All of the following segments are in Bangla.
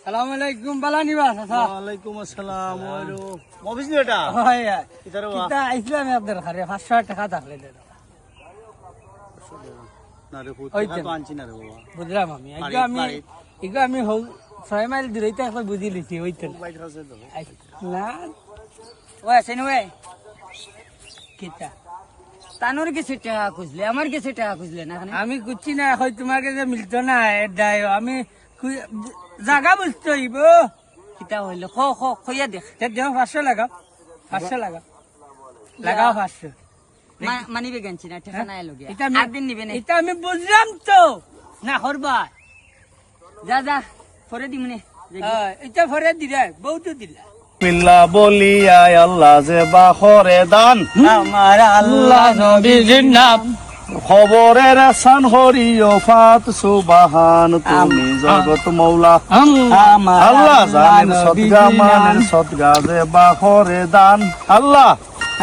সালাম আলাইকুম বালানি বাস আসা ওয়ালাইকুম আসসালাম ওয়ালো অফিস নি এটা হয় ইতারে কিতা আইছিলাম আপনাদের ঘরে 500 টাকা থাকলে দে না রে ওই পুত্র তো। তো আনছি না রে বাবা বুঝলাম আমি ইগো আমি 6 মাইল দূরেইতে একবার বুঝি লিছি ওইতো বাইক আছে তো না ওই আছে নয় কিতা তানোর কাছে টাকা খুঁজলে আমার কাছে টাকা খুঁজলে না আমি কুচি না হয় তোমার কাছে মিলতো না দায় আমি জায়গা বুঝতে হইব কিতা হইলো খইয়া দেখ দেও 500 লাগাও 500 লাগাও 500 মানিবে গেছি না টাকা নাই লগিয়া এটা আমি একদিন নিবে না এটা আমি বুঝলাম তো না করবা যা যা পরে দিমনে এটা ভরে দিলা বহুত দিলা বিল্লাহ বলিয়া আল্লাহ যে বাখরে দান আমার আল্লাহ নবীর নাম খবরের আসান হরি ওফাত সুবহান তুমি জগত মৌলা আমার আল্লাহ জানেন নবীর সদগা নাম। মানের সদগা যে বাখরে দান আল্লাহ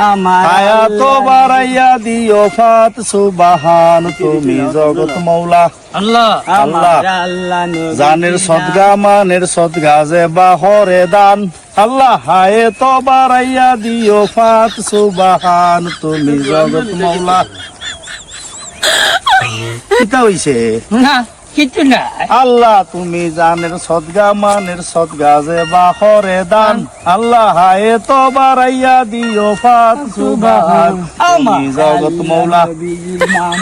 আমার হায়াত বাড়াইয়া দিও ফাত সুবহান তুমি জগৎ মৌলা আল্লাহ আল্লাহ আল্লাহ নবীর জানের সদগা মানের সদগা যে বাহরে দান আল্লাহ হায়াত বাড়াইয়া দিও ফাত সুবহান তুমি জগৎ মৌলা কিতা হইছে না কিছু না আল্লাহ তুমি জানের সদগা মানের সদগা যে বাহরে দান আল্লাহ হায়াত বাড়াইয়া দিও ফাত সুবহান তুমি জগৎ মৌলা নবীর নাম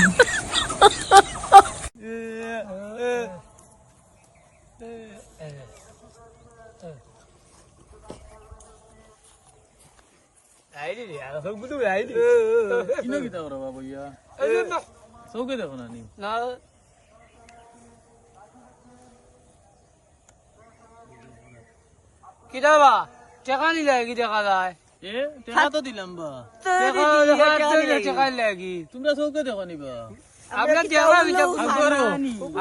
আইডি সব কিছু আইডি কিনো কিতা কৰা বাবু ইয়া চৌকে দেখো না নি না কিটা বা টাকা নিলে কি দেখা যায় এ টেকা তো দিলাম বা টাকা লাগি তোমরা চৌকে দেখো নিবা আপনার দেওয়া আগো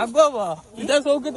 আগুয়া বা ইটা চৌকে